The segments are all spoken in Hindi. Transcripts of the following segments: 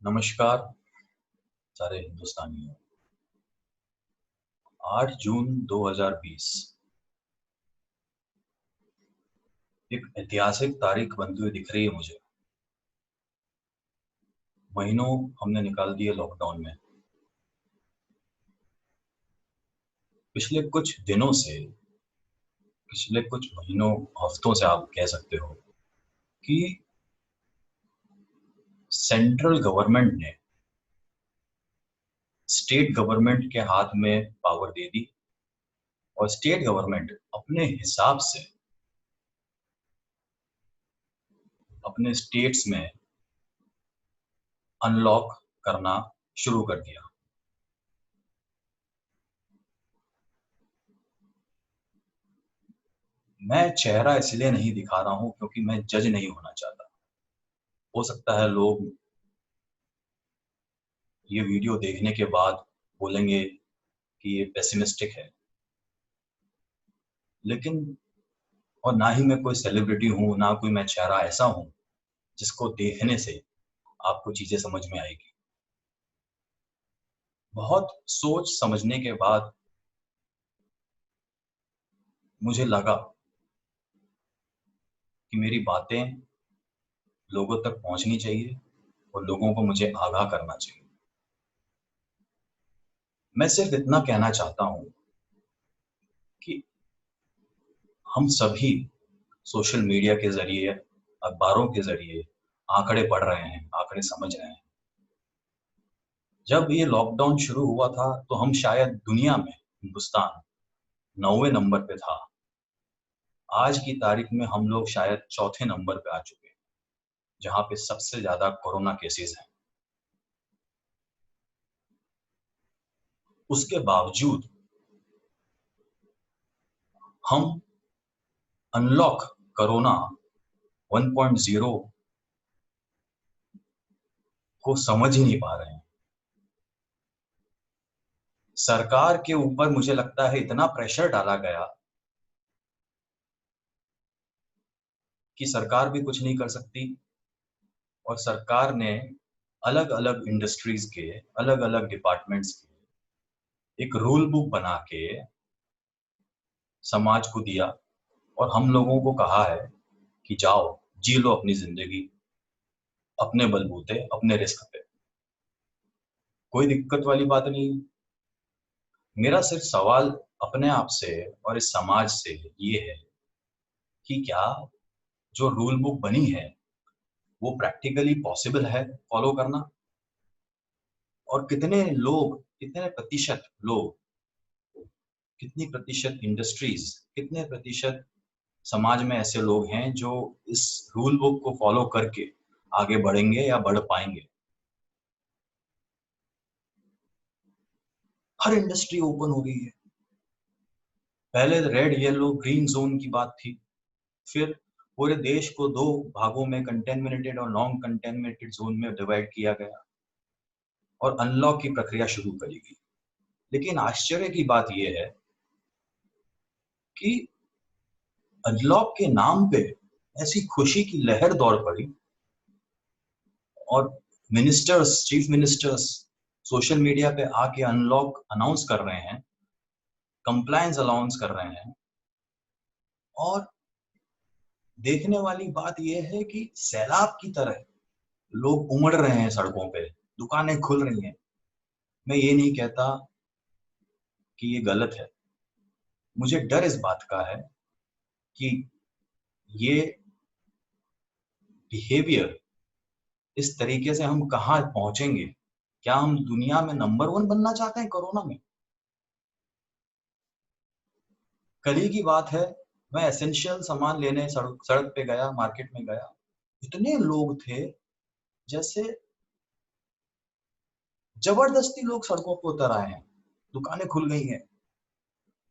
नमस्कार सारे हिंदुस्तानियों। 8 जून 2020 एक ऐतिहासिक तारीख बनती हुई दिख रही है मुझे। महीनों हमने निकाल दिए लॉकडाउन में। पिछले कुछ दिनों से, पिछले कुछ महीनों, हफ्तों से आप कह सकते हो कि सेंट्रल गवर्नमेंट ने स्टेट गवर्नमेंट के हाथ में पावर दे दी और स्टेट गवर्नमेंट अपने हिसाब से अपने स्टेट्स में अनलॉक करना शुरू कर दिया। मैं चेहरा इसलिए नहीं दिखा रहा हूं क्योंकि मैं जज नहीं होना चाहता। हो सकता है लोग ये वीडियो देखने के बाद बोलेंगे कि ये पेसिमिस्टिक है, लेकिन और ना ही मैं कोई सेलिब्रिटी हूं, ना कोई मैं चेहरा ऐसा हूं जिसको देखने से आपको चीजें समझ में आएगी। बहुत सोच समझने के बाद मुझे लगा कि मेरी बातें लोगों तक पहुंचनी चाहिए और लोगों को मुझे आगाह करना चाहिए। मैं सिर्फ इतना कहना चाहता हूं कि हम सभी सोशल मीडिया के जरिए, अखबारों के जरिए आंकड़े पढ़ रहे हैं, आंकड़े समझ रहे हैं। जब ये लॉकडाउन शुरू हुआ था तो हम शायद दुनिया में, हिंदुस्तान 9वें नंबर पे था। आज की तारीख में हम लोग शायद चौथे नंबर पे आ चुके हैं, जहां पे सबसे ज्यादा कोरोना केसेस हैं। उसके बावजूद हम अनलॉक कोरोना 1.0 को समझ ही नहीं पा रहे हैं। सरकार के ऊपर मुझे लगता है इतना प्रेशर डाला गया कि सरकार भी कुछ नहीं कर सकती, और सरकार ने अलग अलग इंडस्ट्रीज के, अलग अलग डिपार्टमेंट्स के एक रूल बुक बना के समाज को दिया और हम लोगों को कहा है कि जाओ जी लो अपनी जिंदगी अपने बलबूते, अपने रिस्क पे। कोई दिक्कत वाली बात नहीं है। मेरा सिर्फ सवाल अपने आप से और इस समाज से ये है कि क्या जो रूल बुक बनी है वो प्रैक्टिकली पॉसिबल है फॉलो करना, और कितने लोग, कितने प्रतिशत लोग, कितनी प्रतिशत इंडस्ट्रीज, कितने प्रतिशत समाज में ऐसे लोग हैं जो इस रूल बुक को फॉलो करके आगे बढ़ेंगे या बढ़ पाएंगे। हर इंडस्ट्री ओपन हो गई है। पहले रेड येलो ग्रीन जोन की बात थी, फिर पूरे देश को दो भागों में, कंटेनमेंटेड और नॉन कंटेनमेंटेड जोन में डिवाइड किया गया और अनलॉक की प्रक्रिया शुरू करी गई। लेकिन आश्चर्य की बात यह है कि अनलॉक के नाम पे ऐसी खुशी की लहर दौड़ पड़ी और ministers, chief ministers social media पे आके अनलॉक अनाउंस कर रहे हैं, कंप्लायंस अनाउंस कर रहे हैं। और देखने वाली बात यह है कि सैलाब की तरह लोग उमड़ रहे हैं सड़कों पे, दुकानें खुल रही हैं। मैं ये नहीं कहता कि ये गलत है, मुझे डर इस बात का है कि ये बिहेवियर, इस तरीके से हम कहाँ पहुंचेंगे। क्या हम दुनिया में नंबर 1 बनना चाहते हैं कोरोना में? कल ही की बात है, मैं एसेंशियल सामान लेने सड़क सड़क पे गया, मार्केट में गया। इतने लोग थे जैसे जबरदस्ती लोग सड़कों पर उतर आए हैं, दुकानें खुल गई हैं।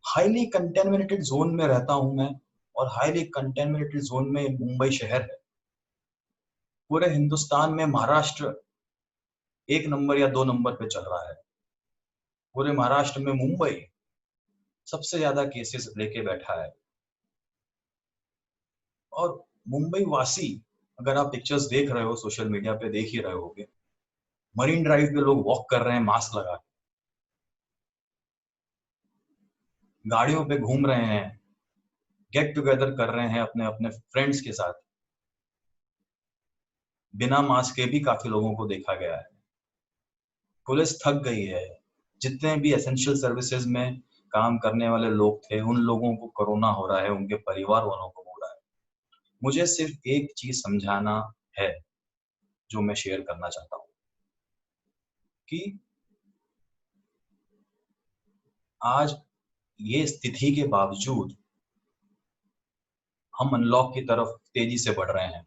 हाईली कंटेमिनेटेड जोन में रहता हूं मैं, और हाईली कंटेमिनेटेड जोन में मुंबई शहर है। पूरे हिंदुस्तान में महाराष्ट्र 1 नंबर या 2 नंबर पे चल रहा है। पूरे महाराष्ट्र में मुंबई सबसे ज्यादा केसेस लेके बैठा है। और मुंबई वासी, अगर आप पिक्चर्स देख रहे हो, सोशल मीडिया पे देख ही रहे होगे, मरीन ड्राइव पे लोग वॉक कर रहे हैं मास्क लगा के, गाड़ियों पे घूम रहे हैं, गेट टुगेदर कर रहे हैं अपने अपने फ्रेंड्स के साथ, बिना मास्क के भी काफी लोगों को देखा गया है। पुलिस थक गई है। जितने भी एसेंशियल सर्विसेज में काम करने वाले लोग थे, उन लोगों को कोरोना हो रहा है, उनके परिवार वालों को हो रहा है। मुझे सिर्फ एक चीज समझाना है, जो मैं शेयर करना चाहता हूँ, कि आज ये स्थिति के बावजूद हम अनलॉक की तरफ तेजी से बढ़ रहे हैं।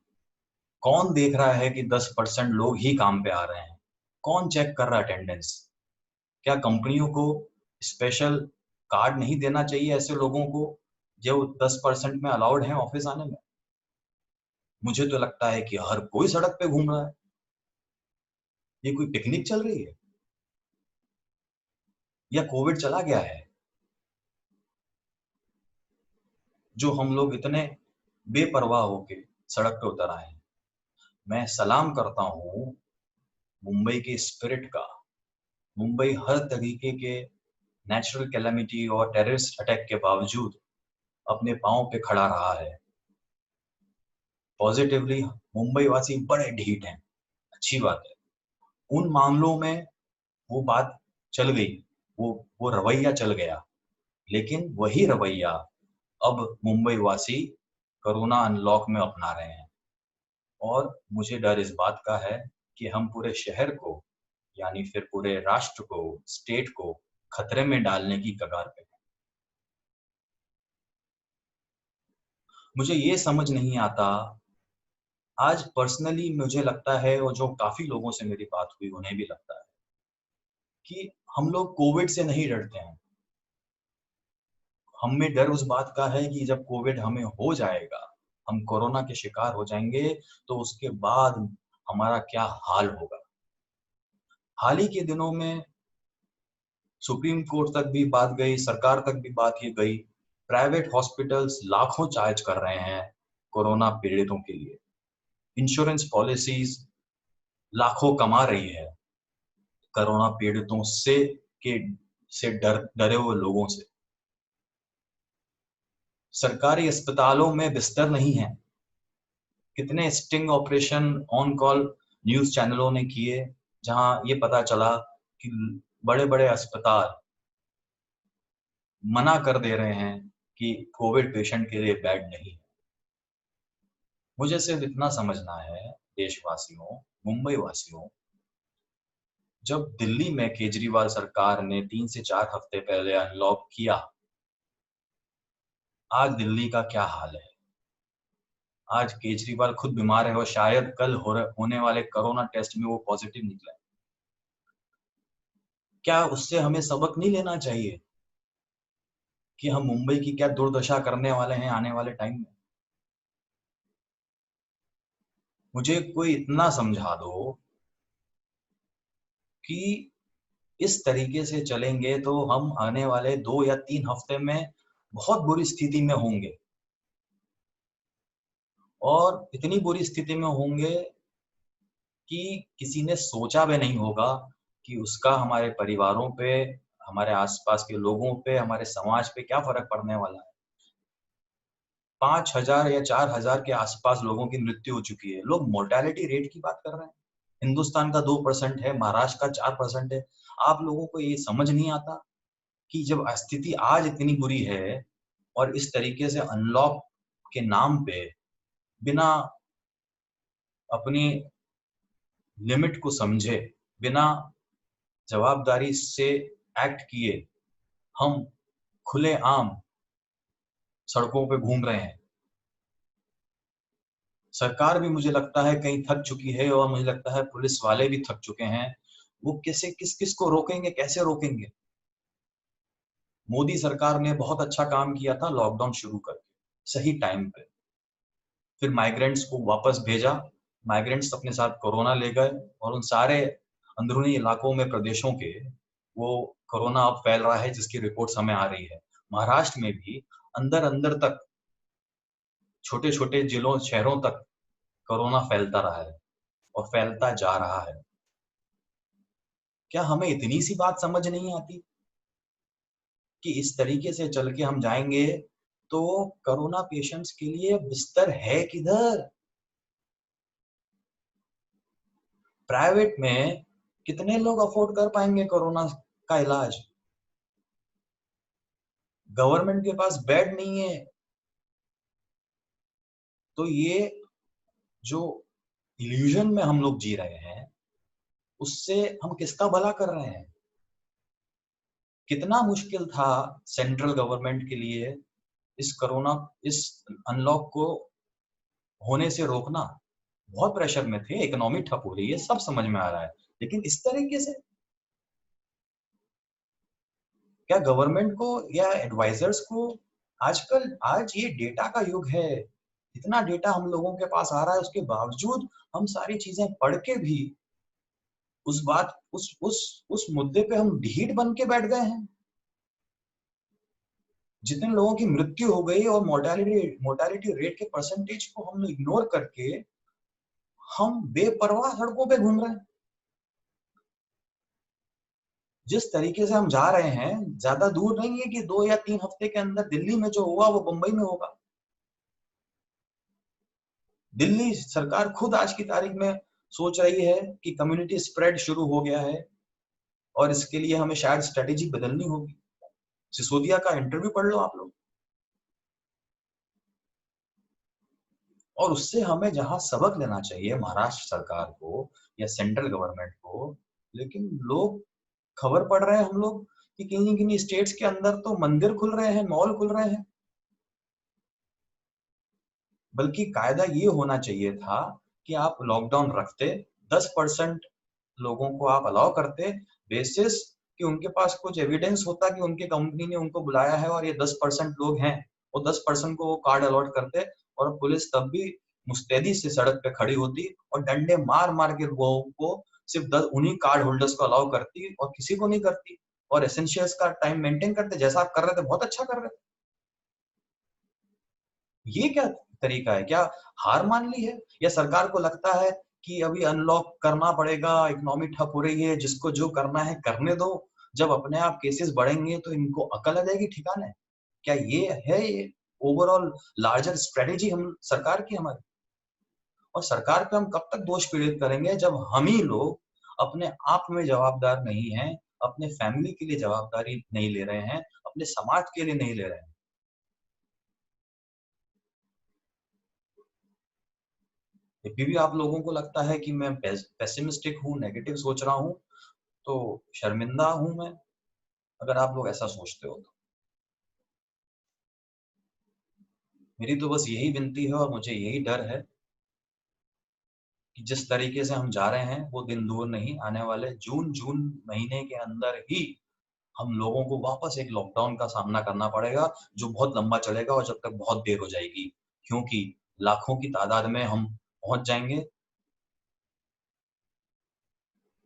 कौन देख रहा है कि 10% लोग ही काम पे आ रहे हैं? कौन चेक कर रहा है अटेंडेंस? क्या कंपनियों को स्पेशल कार्ड नहीं देना चाहिए ऐसे लोगों को जो 10% में अलाउड है ऑफिस आने में? मुझे तो लगता है कि हर कोई सड़क पे घूम रहा है। ये कोई पिकनिक चल रही है या कोविड चला गया है? जो हम लोग इतने बेपरवाह होके सड़क पे उतर आए हैं। मैं सलाम करता हूँ मुंबई के स्पिरिट का। मुंबई हर तरीके के नेचुरल कैलेमिटी और टेररिस्ट अटैक के बावजूद अपने पांव पे खड़ा रहा है। पॉजिटिवली मुंबई वासी बड़े ढीठ हैं, अच्छी बात है। उन मामलों में वो बात चल गई, वो रवैया चल गया, लेकिन वही रवैया अब मुंबई वासी कोरोना अनलॉक में अपना रहे हैं। और मुझे डर इस बात का है कि हम पूरे शहर को, यानी फिर पूरे राष्ट्र को, स्टेट को खतरे में डालने की कगार पे हैं। मुझे ये समझ नहीं आता। आज पर्सनली मुझे लगता है, और जो काफी लोगों से मेरी बात हुई उन्हें भी लगता है, कि हम लोग कोविड से नहीं डरते हैं। हम में डर उस बात का है कि जब कोविड हमें हो जाएगा, हम कोरोना के शिकार हो जाएंगे, तो उसके बाद हमारा क्या हाल होगा। हाल ही के दिनों में सुप्रीम कोर्ट तक भी बात गई, सरकार तक भी बात ये गई, प्राइवेट हॉस्पिटल्स लाखों चार्ज कर रहे हैं कोरोना पीड़ितों के लिए। इंश्योरेंस पॉलिसीज लाखों कमा रही है कोरोना पीड़ितों के से डरे हुए लोगों से। सरकारी अस्पतालों में बिस्तर नहीं है। कितने sting operation on call news चैनलों ने किए, जहां ये पता चला कि बड़े बड़े अस्पताल मना कर दे रहे हैं कि कोविड पेशेंट के लिए बेड नहीं है। मुझे सिर्फ इतना समझना है देशवासियों, मुंबई वासियों, जब दिल्ली में केजरीवाल सरकार ने 3 से 4 हफ्ते पहले अनलॉक किया, आज दिल्ली का क्या हाल है? आज केजरीवाल खुद बीमार है और शायद कल होने वाले कोरोना टेस्ट में वो पॉजिटिव निकला। क्या उससे हमें सबक नहीं लेना चाहिए कि हम मुंबई की क्या दुर्दशा करने वाले हैं आने वाले टाइम में? मुझे कोई इतना समझा दो कि इस तरीके से चलेंगे तो हम आने वाले 2 या 3 हफ्ते में बहुत बुरी स्थिति में होंगे, और इतनी बुरी स्थिति में होंगे कि किसी ने सोचा भी नहीं होगा कि उसका हमारे परिवारों पे, हमारे आसपास के लोगों पे, हमारे समाज पे क्या फर्क पड़ने वाला है। 5,000 या 4,000 के आसपास लोगों की मृत्यु हो चुकी है। लोग मोर्टेलिटी रेट की बात कर रहे हैं। हिंदुस्तान का 2% है, महाराष्ट्र का 4% है। आप लोगों को ये समझ नहीं आता कि जब स्थिति आज इतनी बुरी है और इस तरीके से अनलॉक के नाम पे बिना अपनी लिमिट को समझे, बिना जवाबदारी से एक्ट किए, हम खुलेआम सड़कों पे घूम रहे हैं। सरकार भी मुझे लगता है कहीं थक चुकी है, और मुझे लगता है पुलिस वाले भी थक चुके हैं। वो कैसे किस किस को रोकेंगे, कैसे रोकेंगे? मोदी सरकार ने बहुत अच्छा काम किया था लॉकडाउन शुरू करके, सही टाइम पे। फिर माइग्रेंट्स को वापस भेजा, माइग्रेंट्स अपने साथ कोरोना ले गए, और उन सारे अंदरूनी इलाकों में प्रदेशों के वो कोरोना अब फैल रहा है, जिसकी रिपोर्ट्स हमें आ रही है। महाराष्ट्र में भी अंदर अंदर तक, छोटे छोटे जिलों शहरों तक कोरोना फैलता रहा है और फैलता जा रहा है। क्या हमें इतनी सी बात समझ नहीं आती कि इस तरीके से चल के हम जाएंगे तो कोरोना पेशेंट्स के लिए बिस्तर है किधर? प्राइवेट में कितने लोग अफोर्ड कर पाएंगे कोरोना का इलाज? गवर्नमेंट के पास बेड नहीं है। तो ये जो इल्यूजन में हम लोग जी रहे हैं, उससे हम किसका भला कर रहे हैं? कितना मुश्किल था सेंट्रल गवर्नमेंट के लिए इस अनलॉक को होने से रोकना। बहुत प्रेशर में थे, इकोनॉमी ठप हो रही है, सब समझ में आ रहा है, लेकिन इस तरीके से क्या गवर्नमेंट को या एडवाइजर्स को आज ये डेटा का युग है, इतना डेटा हम लोगों के पास आ रहा है, उसके बावजूद हम सारी चीजें पढ़ के भी उस मुद्दे पे हम ढीठ बन के बैठ गए हैं। जितने लोगों की मृत्यु हो गई और मोर्टेलिटी रेट के परसेंटेज को हम इग्नोर करके हम बेपरवाह सड़कों पे घूम रहे हैं। जिस तरीके से हम जा रहे हैं, ज्यादा दूर नहीं है कि 2 या 3 हफ्ते के अंदर दिल्ली में जो हुआ वो मुंबई में होगा। दिल्ली सरकार खुद आज की तारीख में सोच रही है कि कम्युनिटी स्प्रेड शुरू हो गया है और इसके लिए हमें शायद स्ट्रेटेजी बदलनी होगी। सिसोदिया का इंटरव्यू पढ़ लो आप लोग, और उससे हमें जहां सबक लेना चाहिए महाराष्ट्र सरकार को या सेंट्रल गवर्नमेंट को, लेकिन लोग खबर पढ़ रहे हैं हम लोग कि किन्हीं किन्हीं स्टेट्स के अंदर तो मंदिर खुल रहे हैं, मॉल खुल रहे हैं। बल्कि कायदा ये होना चाहिए था कि आप लॉकडाउन रखते, 10% लोगों को आप अलाउ करते, बेसिस कि उनके पास कुछ एविडेंस होता कि उनके कंपनी ने उनको बुलाया है और ये 10% लोग हैं, वो 10% को वो कार्ड अलॉट करते, और पुलिस तब भी मुस्तैदी से सड़क पे खड़ी होती और डंडे मार मार के लोगों को सिर्फ 10 उन्हीं कार्ड होल्डर्स को अलाउ करती और किसी को नहीं करती, और एसेंशियल्स का टाइम मेंटेन करते। जैसा आप कर रहे थे बहुत अच्छा कर रहे थे। ये क्या तरीका है? क्या हार मान ली है, या सरकार को लगता है कि अभी अनलॉक करना पड़ेगा, इकोनॉमी ठप हो रही है, जिसको जो करना है करने दो, जब अपने आप केसेस बढ़ेंगे तो इनको अकल आ जाएगी ठिकाने? क्या ये है ये ओवरऑल लार्जर स्ट्रेटेजी हम सरकार की हमारी? और सरकार पे हम कब तक दोष पीड़ित करेंगे जब हम ही लोग अपने आप में जवाबदार नहीं हैं, अपने फैमिली के लिए जवाबदारी नहीं ले रहे हैं, अपने समाज के लिए नहीं ले रहे हैं? अभी भी आप लोगों को लगता है कि मैं पेसिमिस्टिक हूँ, नेगेटिव सोच रहा हूँ, तो शर्मिंदा हूँ मैं, अगर आप लोग ऐसा सोचते हो तो। मेरी तो बस यही विनती है और मुझे यही डर है कि जिस तरीके से हम जा रहे हैं वो दिन दूर नहीं, आने वाले जून महीने के अंदर ही हम लोगों को वापस एक लॉकडाउन का सामना करना पड़ेगा, जो बहुत लंबा चलेगा और जब तक बहुत देर हो जाएगी, क्योंकि लाखों की तादाद में हम पहुंच जाएंगे।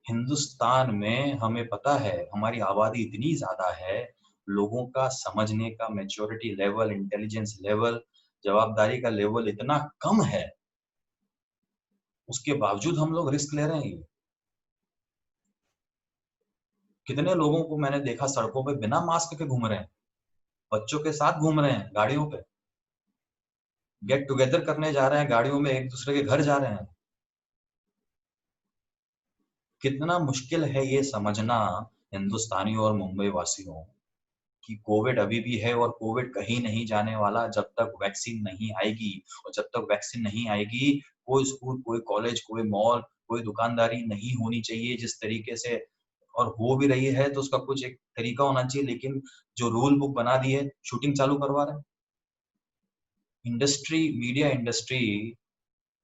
हिंदुस्तान में हमें पता है हमारी आबादी इतनी ज्यादा है, लोगों का समझने का मैच्योरिटी लेवल, इंटेलिजेंस लेवल, जवाबदारी का लेवल इतना कम है, उसके बावजूद हम लोग रिस्क ले रहे हैं। कितने लोगों को मैंने देखा सड़कों पे बिना मास्क के घूम रहे हैं, बच्चों के साथ घूम रहे हैं, गाड़ियों पे गेट टुगेदर करने जा रहे हैं, गाड़ियों में एक दूसरे के घर जा रहे हैं। कितना मुश्किल है ये समझना हिंदुस्तानियों और मुंबई वासियों कि कोविड अभी भी है और कोविड कहीं नहीं जाने वाला जब तक वैक्सीन नहीं आएगी। और जब तक वैक्सीन नहीं आएगी, कोई स्कूल, कोई कॉलेज, कोई मॉल, कोई दुकानदारी नहीं होनी चाहिए जिस तरीके से, और हो भी रही है तो उसका कुछ एक तरीका होना चाहिए, लेकिन जो रूल बुक बना दी है, शूटिंग चालू करवा रहे हैं। इंडस्ट्री, मीडिया इंडस्ट्री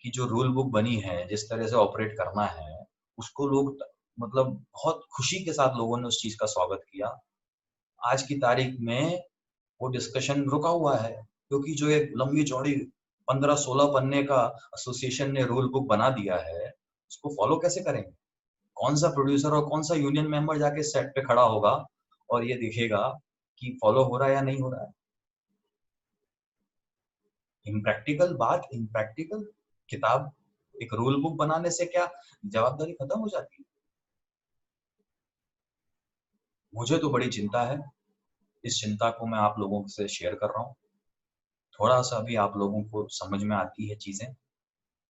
की जो रूल बुक बनी है, जिस तरह से ऑपरेट करना है, उसको लोग मतलब बहुत खुशी के साथ लोगों ने उस चीज का स्वागत किया। आज की तारीख में वो डिस्कशन रुका हुआ है, क्योंकि जो एक लंबी चौड़ी 15-16 पन्ने का एसोसिएशन ने रूल बुक बना दिया है, उसको फॉलो कैसे करेंगे? कौन सा प्रोड्यूसर और कौन सा यूनियन मेंबर जाके सेट पे खड़ा होगा और ये देखेगा कि फॉलो हो रहा है या नहीं हो रहा है? इम्प्रैक्टिकल बात, इम्प्रैक्टिकल किताब, एक रूल बुक बनाने से क्या जवाबदारी खत्म हो जाती है? मुझे तो बड़ी चिंता है। इस चिंता को मैं आप लोगों से शेयर कर रहा हूँ। थोड़ा सा भी आप लोगों को समझ में आती है चीजें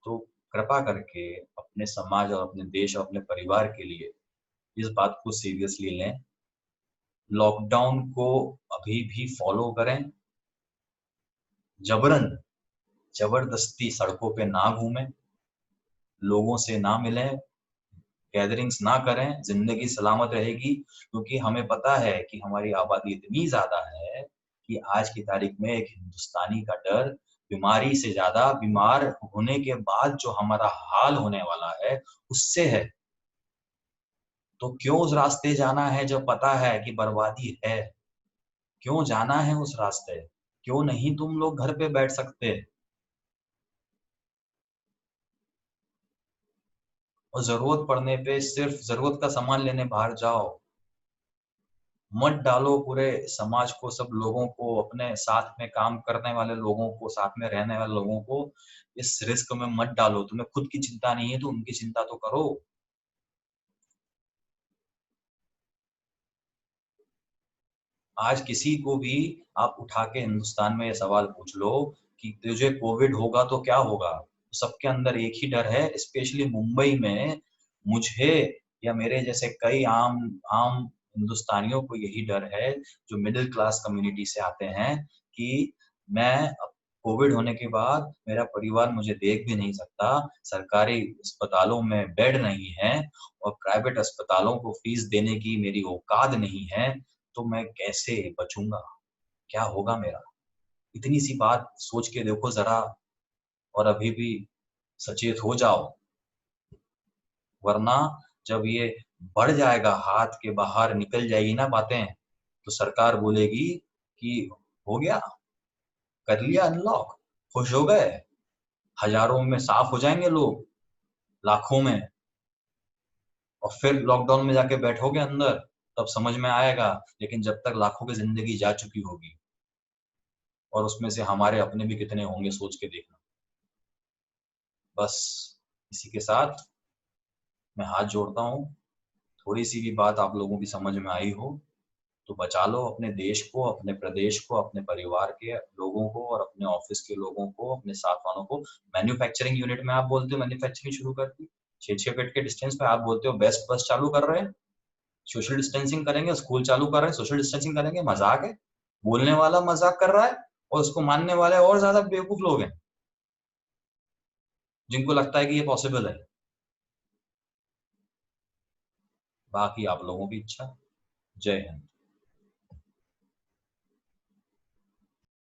तो कृपा करके अपने समाज और अपने देश और अपने परिवार के लिए इस बात को सीरियसली लें। लॉकडाउन को अभी भी फॉलो करें। जबरन जबरदस्ती सड़कों पे ना घूमें, लोगों से ना मिलें, गैदरिंग्स ना करें, जिंदगी सलामत रहेगी। क्योंकि हमें पता है कि हमारी आबादी इतनी ज्यादा है कि आज की तारीख में एक हिंदुस्तानी का डर बीमारी से ज्यादा बीमार होने के बाद जो हमारा हाल होने वाला है उससे है। तो क्यों उस रास्ते जाना है जब पता है कि बर्बादी है? क्यों जाना है उस रास्ते? क्यों नहीं तुम लोग घर पे बैठ सकते और जरूरत पड़ने पे सिर्फ जरूरत का सामान लेने बाहर जाओ? मत डालो पूरे समाज को, सब लोगों को, अपने साथ में काम करने वाले लोगों को, साथ में रहने वाले लोगों को इस रिस्क में मत डालो। तुम्हें खुद की चिंता नहीं है तो उनकी चिंता तो करो। आज किसी को भी आप उठा के हिंदुस्तान में ये सवाल पूछ लो कि तुझे कोविड होगा तो क्या होगा, सबके अंदर एक ही डर है। स्पेशली मुंबई में मुझे या मेरे जैसे कई आम आम हिंदुस्तानियों को यही डर है, जो मिडिल क्लास कम्युनिटी से आते हैं, कि मैं कोविड होने के बाद मेरा परिवार मुझे देख भी नहीं सकता, सरकारी अस्पतालों में बेड नहीं है और प्राइवेट अस्पतालों को फीस देने की मेरी औकात नहीं है, तो मैं कैसे बचूंगा? क्या होगा मेरा? इतनी सी बात सोच के देखो जरा, और अभी भी सचेत हो जाओ। वरना जब ये बढ़ जाएगा, हाथ के बाहर निकल जाएगी ना बातें, तो सरकार बोलेगी कि हो गया, कर लिया अनलॉक, खुश हो गए, हजारों में साफ हो जाएंगे लोग, लाखों में, और फिर लॉकडाउन में जाके बैठोगे अंदर, तब समझ में आएगा। लेकिन जब तक लाखों की जिंदगी जा चुकी होगी, और उसमें से हमारे अपने भी कितने होंगे सोच के देखना। बस इसी के साथ मैं हाथ जोड़ता हूँ। थोड़ी सी भी बात आप लोगों की समझ में आई हो तो बचा लो अपने देश को, अपने प्रदेश को, अपने परिवार के लोगों को और अपने ऑफिस के लोगों को, अपने साथ वालों को। मैन्युफैक्चरिंग यूनिट में आप बोलते हो मैन्युफैक्चरिंग शुरू कर दी, 6-6 फीट के डिस्टेंस पे आप बोलते हो बेस्ट बस चालू कर रहे हैं, सोशल डिस्टेंसिंग करेंगे, स्कूल चालू कर रहे हैं, सोशल डिस्टेंसिंग करेंगे। मजाक है? बोलने वाला मजाक कर रहा है और उसको मानने वाले और ज्यादा बेवकूफ लोग हैं, जिनको लगता है कि ये पॉसिबल है। बाकी आप लोगों की इच्छा। जय हिंद।